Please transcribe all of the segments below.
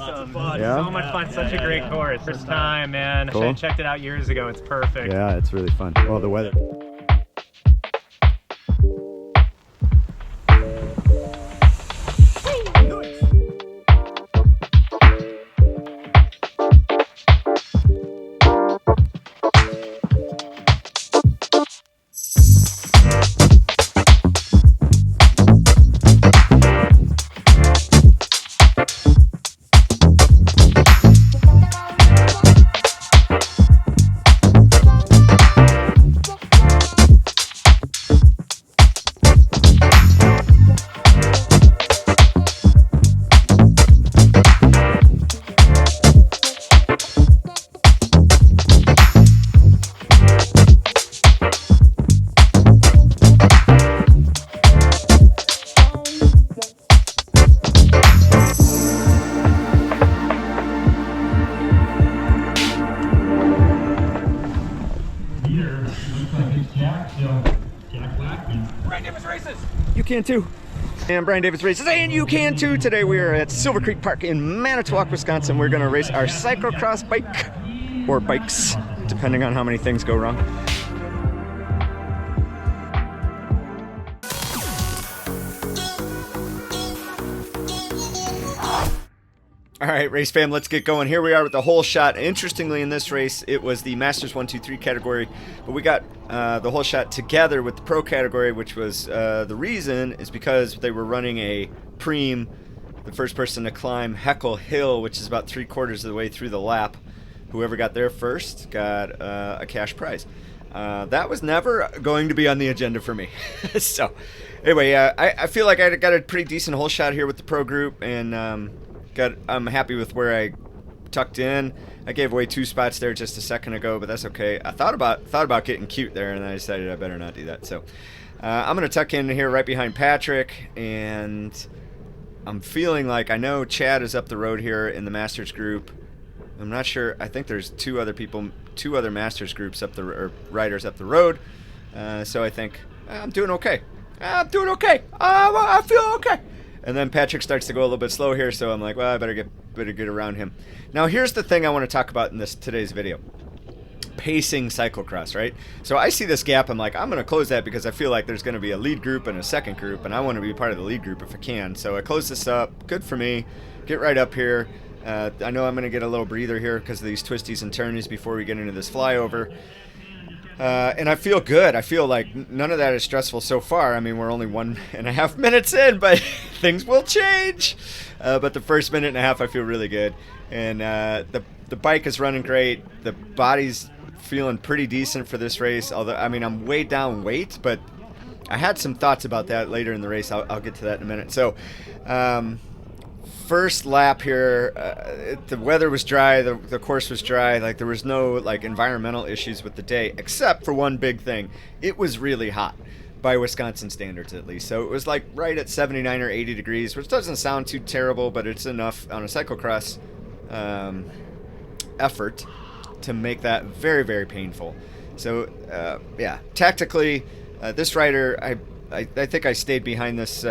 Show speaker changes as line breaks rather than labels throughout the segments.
awesome.
Yeah?
So much fun. Such a great course. First time, man.
Cool.
I checked it out years ago. It's perfect.
Yeah, it's really fun. Well, the weather. You can too. And Brian Davis Races, and you can too. Today we are at Silver Creek Park in Manitowoc, Wisconsin. We're going to race our cyclocross bike, or bikes, depending on how many things go wrong. All right, race fam, let's get going. Here we are with the whole shot. Interestingly, in this race, it was the Masters 1, 2, 3 category, but we got the whole shot together with the pro category, which was the reason is because they were running a preem, the first person to climb Heckle Hill, which is about 3/4 of the way through the lap. Whoever got there first got a cash prize. That was never going to be on the agenda for me. So, anyway, I feel like I got a pretty decent whole shot here with the pro group, and I'm happy with where I tucked in. I gave away 2 spots there just a second ago, but that's okay. I thought about getting cute there, and I decided I better not do that. So I'm going to tuck in here right behind Patrick, and I'm feeling like I know Chad is up the road here in the Masters group. I'm not sure. I think there's 2 other Masters groups or riders up the road. So I think I'm doing okay. I feel okay. And then Patrick starts to go a little bit slow here, so I'm like, well, I better get around him. Now, here's the thing I want to talk about in today's video. Pacing cyclocross, right? So I see this gap, I'm like, I'm going to close that because I feel like there's going to be a lead group and a second group, and I want to be part of the lead group if I can. So I close this up. Good for me. Get right up here. I know I'm going to get a little breather here because of these twisties and turnies before we get into this flyover. And I feel good. I feel like none of that is stressful so far. I mean, we're only 1.5 minutes in, but things will change. But the first minute and a half, I feel really good. And the bike is running great. The body's feeling pretty decent for this race. Although, I mean, I'm way down weight, but I had some thoughts about that later in the race. I'll get to that in a minute. So, first lap here, the weather was dry, the course was dry, like there was no like environmental issues with the day, except for one big thing. It was really hot by Wisconsin standards, at least. So it was like right at 79 or 80 degrees, which doesn't sound too terrible, but it's enough on a cyclocross effort to make that very, very painful. So yeah, tactically, this rider, I think I stayed behind this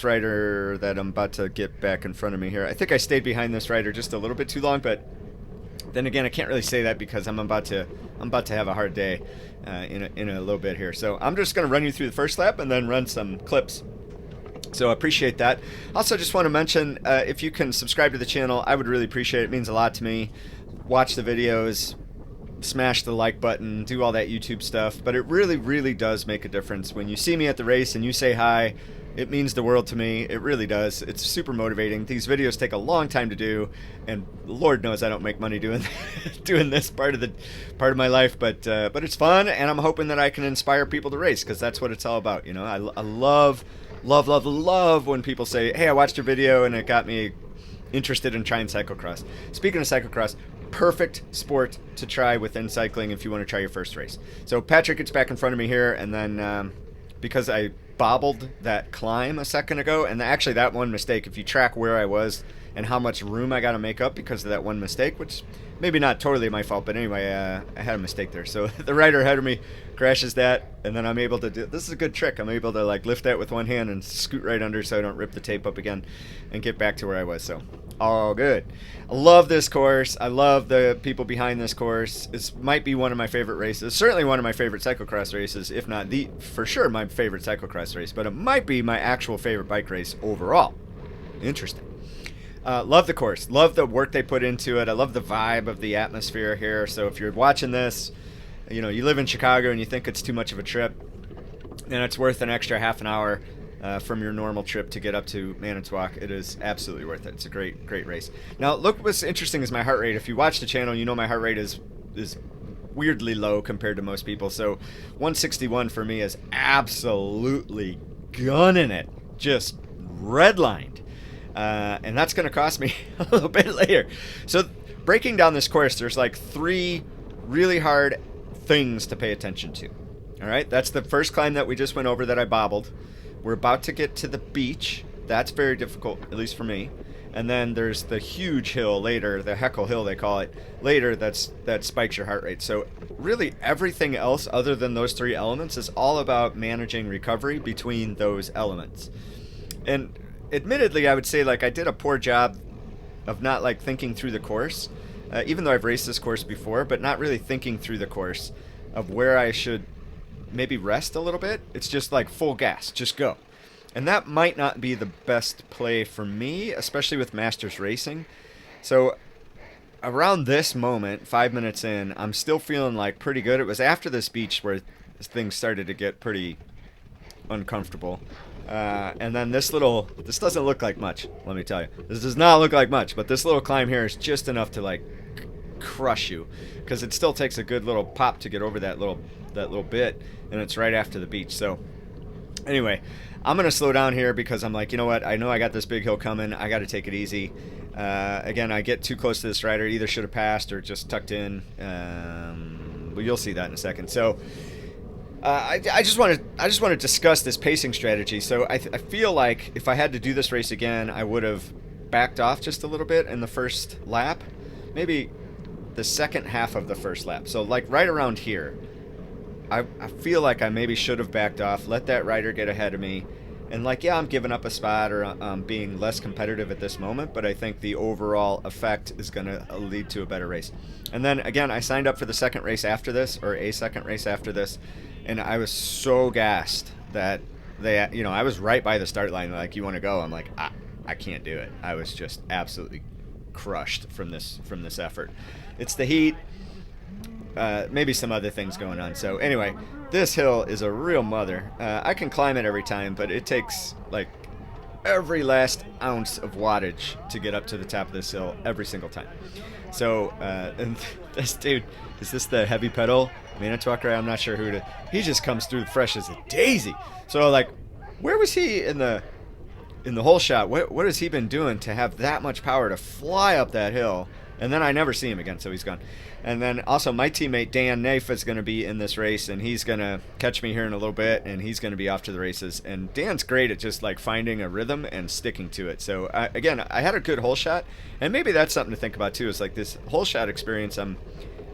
rider that I'm about to get back in front of me here. I think I stayed behind this rider just a little bit too long, but then again, I can't really say that because I'm about to have a hard day in a little bit here. So I'm just going to run you through the first lap and then run some clips. So I appreciate that. Also, just want to mention, if you can subscribe to the channel, I would really appreciate it. It means a lot to me. Watch the videos, smash the like button, do all that YouTube stuff. But it really, really does make a difference when you see me at the race and you say hi. It means the world to me. It really does. It's super motivating. These videos take a long time to do, and Lord knows I don't make money doing this part of my life. But it's fun, and I'm hoping that I can inspire people to race because that's what it's all about. You know, I love when people say, "Hey, I watched your video and it got me interested in trying cyclocross." Speaking of cyclocross, perfect sport to try within cycling if you want to try your first race. So Patrick gets back in front of me here, and then because I bobbled that climb a second ago, and actually that one mistake, if you track where I was and how much room I got to make up because of that one mistake, which maybe not totally my fault, but anyway, I had a mistake there. So the rider ahead of me crashes that, and then I'm able to do, this is a good trick, I'm able to like lift that with one hand and scoot right under so I don't rip the tape up again and get back to where I was. So all good. I love this course. I love the people behind this course. This might be one of my favorite races. Certainly one of my favorite cyclocross races, if not the, for sure, my favorite cyclocross race. But it might be my actual favorite bike race overall. Interesting. Love the course. Love the work they put into it. I love the vibe of the atmosphere here. So if you're watching this, you know, you live in Chicago and you think it's too much of a trip, then it's worth an extra half an hour from your normal trip to get up to Manitowoc. It is absolutely worth it. It's a great, great race. Now, look what's interesting is my heart rate. If you watch the channel, you know my heart rate is weirdly low compared to most people. So 161 for me is absolutely gunning it. Just redlined. And that's going to cost me a little bit later. So breaking down this course, there's like 3 really hard things to pay attention to. All right, that's the first climb that we just went over that I bobbled. We're about to get to the beach. That's very difficult, at least for me. And then there's the huge hill later, the Heckle Hill they call it, later that spikes your heart rate. So really everything else other than those 3 elements is all about managing recovery between those elements. And admittedly, I would say like I did a poor job of not like thinking through the course, even though I've raced this course before, but not really thinking through the course of where I should maybe rest a little bit. It's just like full gas, just go. And that might not be the best play for me, especially with Masters racing. So around this moment, 5 minutes in, I'm still feeling like pretty good. It was after this beach where things started to get pretty uncomfortable. And then this doesn't look like much, let me tell you. This does not look like much, but this little climb here is just enough to like crush you, because it still takes a good little pop to get over that little bit, and it's right after the beach. So anyway, I'm gonna slow down here because I'm like, you know what, I know I got this big hill coming, I got to take it easy. Again, I get too close to this rider, either should have passed or just tucked in. Well, you'll see that in a second. So I just want to discuss this pacing strategy. So I feel like if I had to do this race again, I would have backed off just a little bit in the first lap, maybe the second half of the first lap. So like right around here, I feel like I maybe should have backed off, let that rider get ahead of me, and like, yeah, I'm giving up a spot or being less competitive at this moment, but I think the overall effect is going to lead to a better race. And then again, I signed up for the second race after this, or a second race after this, and I was so gassed that they, you know, I was right by the start line, like, you want to go? I'm like, I can't do it. I was just absolutely crushed from this effort. It's the heat, maybe some other things going on. So anyway, this hill is a real mother. I can climb it every time, but it takes like every last ounce of wattage to get up to the top of this hill every single time. So and this dude, is this the heavy pedal Manitowoc? I'm not sure who it is. He just comes through fresh as a daisy. So like, where was he in the whole shot? What has he been doing to have that much power to fly up that hill? And then I never see him again, so he's gone. And then also my teammate Dan Naif is going to be in this race, and he's going to catch me here in a little bit, and he's going to be off to the races. And Dan's great at just like finding a rhythm and sticking to it. So again, I had a good hole shot, and maybe that's something to think about too. Is like this hole shot experience. I'm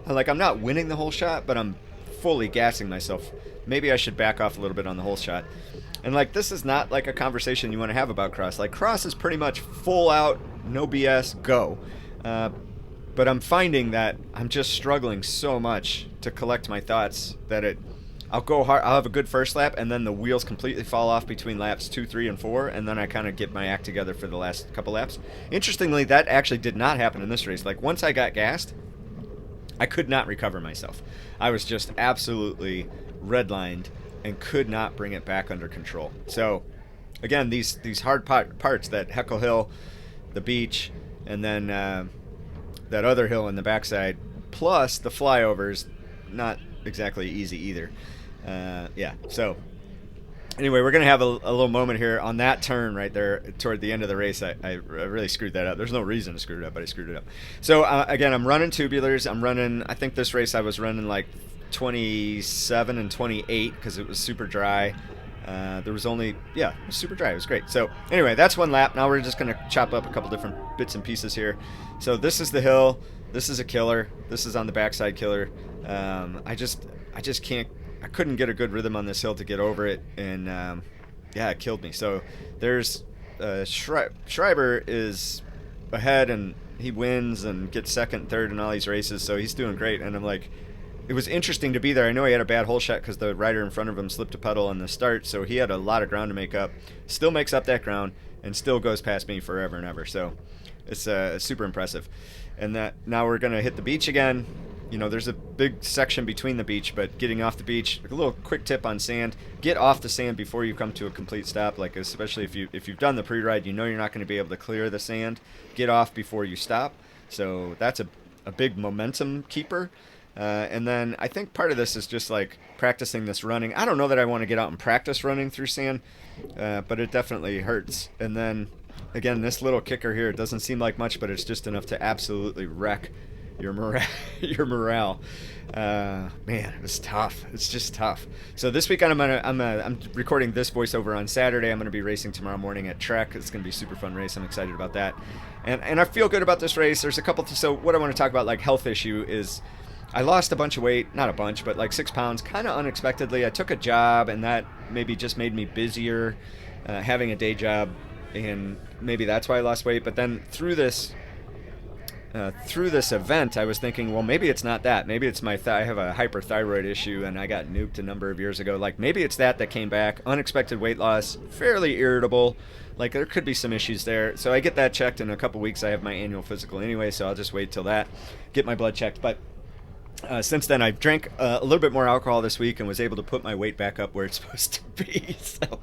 not winning the hole shot, but I'm fully gassing myself. Maybe I should back off a little bit on the hole shot. And like, this is not like a conversation you want to have about cross. Like, cross is pretty much full out, no BS, go. But I'm finding that I'm just struggling so much to collect my thoughts that I'll go hard, I'll have a good first lap, and then the wheels completely fall off between laps 2, 3, and 4, and then I kind of get my act together for the last couple laps. Interestingly, that actually did not happen in this race. Like, once I got gassed, I could not recover myself. I was just absolutely redlined and could not bring it back under control. So again, these hard parts, that Heckle Hill, the beach, and then that other hill in the backside, plus the flyovers, not exactly easy either. Yeah, so anyway, we're going to have a little moment here on that turn right there toward the end of the race. I really screwed that up. There's no reason to screw it up, but I screwed it up. So again, I'm running tubulars. I think this race I was running like 27 and 28 because it was super dry. There was only, yeah, it was super dry. It was great. So anyway, that's one lap. Now we're just going to chop up a couple different bits and pieces here. So this is the hill. This is a killer. This is on the backside killer. I just can't, I couldn't get a good rhythm on this hill to get over it. And yeah, it killed me. So there's, Schreiber is ahead, and he wins and gets second, third in all these races, so he's doing great. And I'm like, it was interesting to be there. I know he had a bad hole shot because the rider in front of him slipped a pedal on the start, so he had a lot of ground to make up. Still makes up that ground and still goes past me forever and ever. So it's super impressive. And that now we're going to hit the beach again. You know, there's a big section between the beach, but getting off the beach, a little quick tip on sand: get off the sand before you come to a complete stop. Like, especially if you've done the pre-ride, you know you're not going to be able to clear the sand. Get off before you stop. So that's a big momentum keeper. And then I think part of this is just like practicing this running. I don't know that I want to get out and practice running through sand, but it definitely hurts. And then again, this little kicker here, it doesn't seem like much, but it's just enough to absolutely wreck your morale. Man, it was tough. It's just tough. So this weekend I'm recording this voiceover on Saturday. I'm gonna be racing tomorrow morning at Trek. It's gonna be a super fun race. I'm excited about that, and I feel good about this race. There's a couple. So what I want to talk about, like health issue, is I lost a bunch of weight. Not a bunch, but like 6 pounds, kind of unexpectedly. I took a job, and that maybe just made me busier, having a day job, and maybe that's why I lost weight. But then through this event, I was thinking, well, maybe it's not that. Maybe it's I have a hyperthyroid issue, and I got nuked a number of years ago. Like, maybe it's that came back. Unexpected weight loss, fairly irritable. Like, there could be some issues there. So I get that checked in a couple weeks. I have my annual physical anyway, so I'll just wait till that, get my blood checked. But since then, I drank a little bit more alcohol this week and was able to put my weight back up where it's supposed to be. So,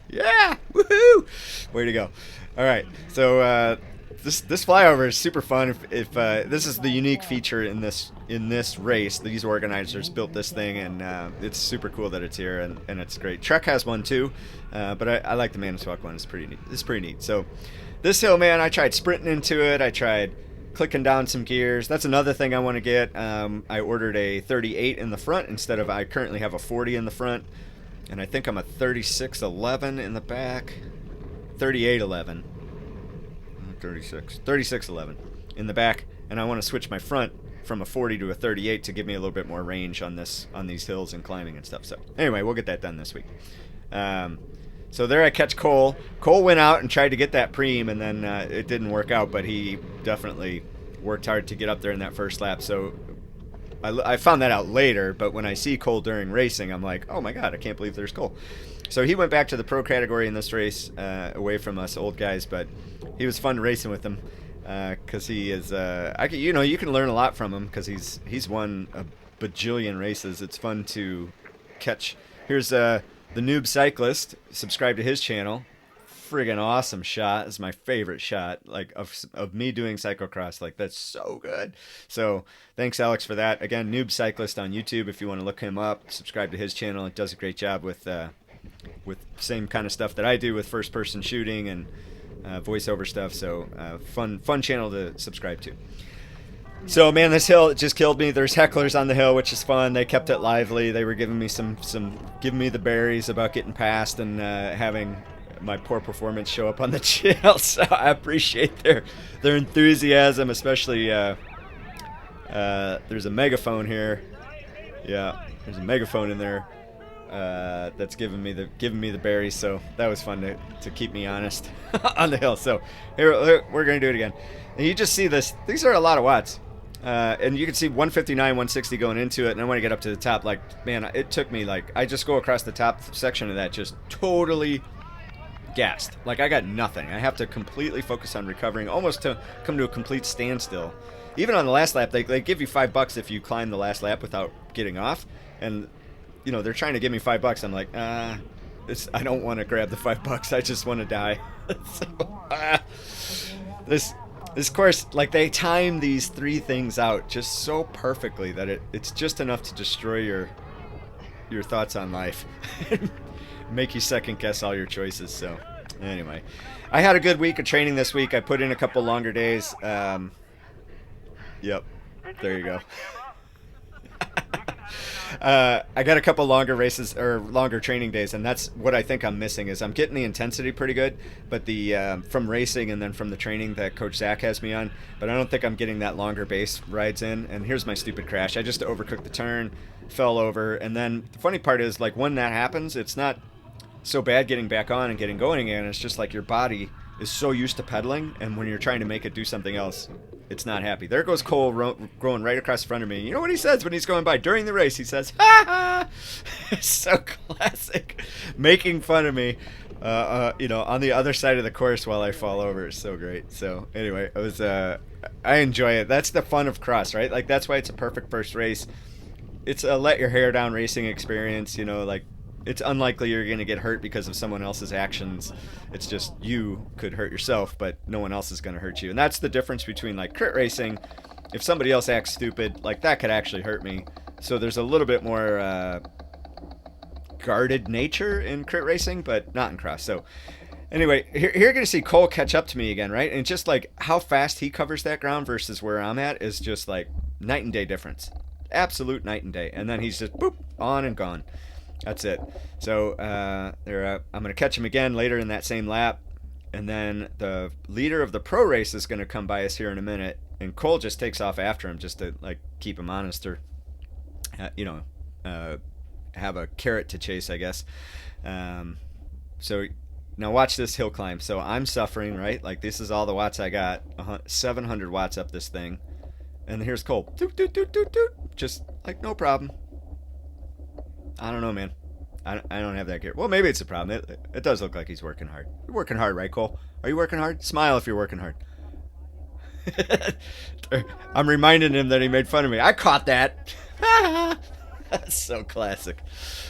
yeah, woohoo! Way to go. All right, so this flyover is super fun. If this is the unique feature in this race, these organizers built this thing, and it's super cool that it's here, and it's great. Trek has one too, but I like the Manitowoc one. It's pretty neat. It's pretty neat. So this hill, man, I tried sprinting into it. I tried clicking down some gears. That's another thing I want to get. I ordered a 38 in the front instead of, I currently have a 40 in the front, and I think I'm a 3611 in the back. 3811. 3611 in the back, and I want to switch my front from a 40 to a 38 to give me a little bit more range on these hills and climbing and stuff. So anyway, we'll get that done this week. So there I catch Cole. Cole went out and tried to get that preem, and then it didn't work out, but he definitely worked hard to get up there in that first lap. So I found that out later, but when I see Cole during racing, I'm like, oh my god, I can't believe there's Cole. So he went back to the pro category in this race, away from us old guys, but he was fun racing with him because he is, you can learn a lot from him because he's won a bajillion races. It's fun to catch. Here's the Noob Cyclist. Subscribe to his channel. Friggin' awesome shot. It's my favorite shot, like of me doing cyclocross. Like, that's so good. So thanks, Alex, for that. Again, Noob Cyclist on YouTube. If you want to look him up, subscribe to his channel. It does a great job with same kind of stuff that I do with first-person shooting and voiceover stuff. So fun channel to subscribe to. So man, this hill, it just killed me. There's hecklers on the hill, which is fun. They kept it lively. They were giving me giving me the berries about getting past and having my poor performance show up on the channel. So I appreciate their enthusiasm, especially there's a megaphone here. Yeah, there's a megaphone in there that's giving me the berries. So that was fun to keep me honest on the hill. So here we're gonna do it again. And you just see this. These are a lot of watts. And you can see 159, 160 going into it, and I want to get up to the top. Like, man, it took me, like, I just go across the top section of that just totally gassed. Like, I got nothing. I have to completely focus on recovering, almost to come to a complete standstill. Even on the last lap, they give you $5 if you climb the last lap without getting off. And, you know, they're trying to give me $5. I'm like, I don't want to grab the $5. I just want to die. This course, like, they time these three things out just so perfectly that it's just enough to destroy your thoughts on life. Make you second guess all your choices. So anyway, I had a good week of training this week. I put in a couple longer days. Yep, there you go. I got a couple longer races or longer training days, and that's what I think I'm missing. Is I'm getting the intensity pretty good, but the from racing and then from the training that Coach Zach has me on, but I don't think I'm getting that longer base rides in. And here's my stupid crash. I just overcooked the turn, fell over, and then the funny part is, like, when that happens, it's not so bad getting back on and getting going again. It's just like your body is so used to pedaling, and when you're trying to make it do something else, it's not happy. There goes Cole going right across the front of me. You know what he says when he's going by during the race? He says, "Ha ha!" It's so classic, making fun of me, you know, on the other side of the course while I fall over. It's so great. So anyway, it was. I enjoy it. That's the fun of cross, right? Like that's why it's a perfect first race. It's a let your hair down racing experience. You know, like it's unlikely you're going to get hurt because of someone else's actions. It's just you could hurt yourself, but no one else is going to hurt you. And that's the difference between like crit racing. If somebody else acts stupid, like that could actually hurt me. So there's a little bit more guarded nature in crit racing, but not in cross. So anyway, here you're going to see Cole catch up to me again, right? And just like how fast he covers that ground versus where I'm at is just like night and day difference. Absolute night and day. And then he's just boop, on and gone. That's it. So I'm going to catch him again later in that same lap. And then the leader of the pro race is going to come by us here in a minute. And Cole just takes off after him just to like keep him honest or, you know, have a carrot to chase, I guess. So now watch this hill climb. So I'm suffering, right? Like this is all the watts I got. 700 watts up this thing. And here's Cole. Doot, doot, doot, doot, doot. Just like no problem. I don't know, man. I don't have that gear. Well, maybe it's a problem. It does look like he's working hard. You're working hard, right, Cole? Are you working hard? Smile if you're working hard. I'm reminding him that he made fun of me. I caught that. That's so classic.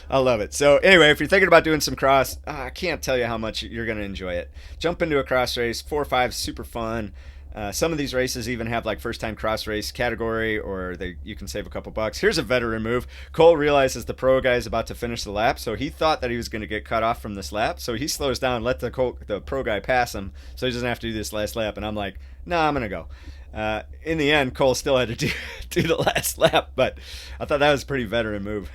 I love it. So anyway, if you're thinking about doing some cross, I can't tell you how much you're going to enjoy it. Jump into a cross race. 4 or 5, super fun. Some of these races even have like first time cross race category, or you can save a couple bucks. Here's a veteran move. Cole realizes the pro guy is about to finish the lap, so he thought that he was going to get cut off from this lap, so he slows down, let the pro guy pass him, so he doesn't have to do this last lap. And I'm like, nah, I'm going to go. In the end, Cole still had to do the last lap, but I thought that was a pretty veteran move.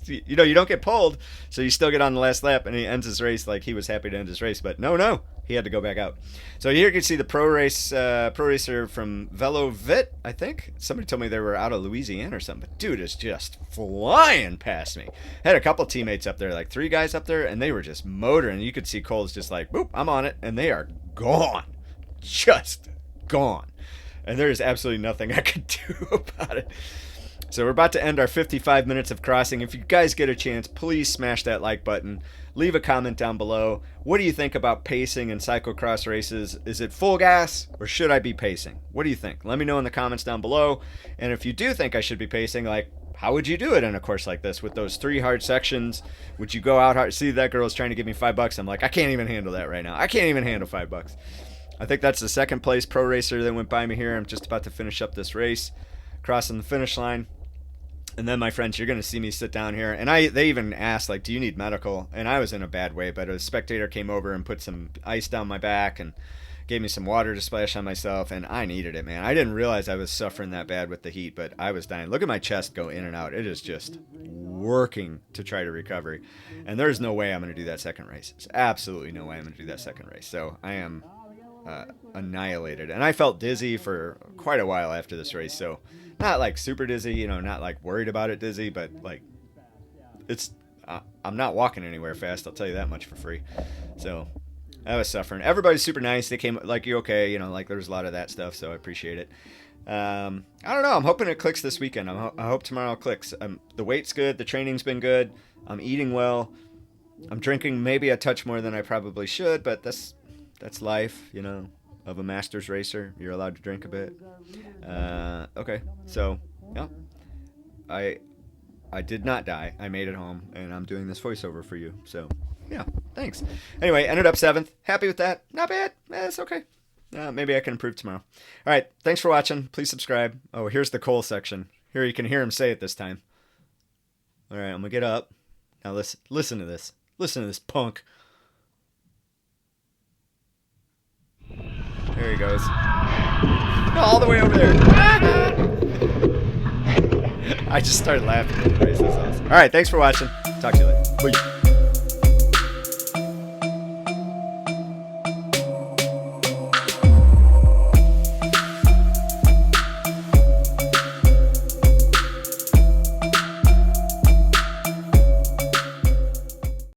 You know, you don't get pulled, so you still get on the last lap, and he ends his race like he was happy to end his race. But no, he had to go back out. So here you can see the pro racer from FLYOVER, I think. Somebody told me they were out of Louisiana or something. But dude is just flying past me. I had a couple teammates up there, like 3 guys up there, and they were just motoring. You could see Cole's just like, boop, I'm on it, and they are gone, just gone. And there is absolutely nothing I could do about it. So we're about to end our 55 minutes of crossing. If you guys get a chance, please smash that like button. Leave a comment down below. What do you think about pacing in cyclocross races? Is it full gas or should I be pacing? What do you think? Let me know in the comments down below. And if you do think I should be pacing, like, how would you do it in a course like this with those 3 hard sections? Would you go out hard? See, that girl's trying to give me $5. I'm like, I can't even handle that right now. I can't even handle $5. I think that's the second place pro racer that went by me here. I'm just about to finish up this race, crossing the finish line. And then, my friends, you're going to see me sit down here. And they even asked, like, do you need medical? And I was in a bad way, but a spectator came over and put some ice down my back and gave me some water to splash on myself. And I needed it, man. I didn't realize I was suffering that bad with the heat, but I was dying. Look at my chest go in and out. It is just working to try to recover. And there's no way I'm going to do that second race. There's absolutely no way I'm going to do that second race. So I am annihilated. And I felt dizzy for quite a while after this race. So not like super dizzy, you know, not like worried about it dizzy, but like it's I'm not walking anywhere fast, I'll tell you that much for free. So I was suffering. Everybody's super nice. They came like, you okay, you know, like there's a lot of that stuff, so I appreciate it. I don't know, I'm hoping it clicks this weekend. I hope tomorrow it clicks. The weight's good, the training's been good, I'm eating well, I'm drinking maybe a touch more than I probably should, but that's life, you know, of a masters racer. You're allowed to drink a bit. Okay, so yeah, I did not die. I made it home, and I'm doing this voiceover for you. So yeah, thanks. Anyway, ended up 7th. Happy with that. Not bad. It's okay. Maybe I can improve tomorrow. All right, thanks for watching. Please subscribe. Oh, here's the Cole section. Here you can hear him say it this time. All right, I'm gonna get up. Now listen to this. Listen to this punk. There he goes. All the way over there. I just started laughing. All right, thanks for watching. Talk to you later. Bye.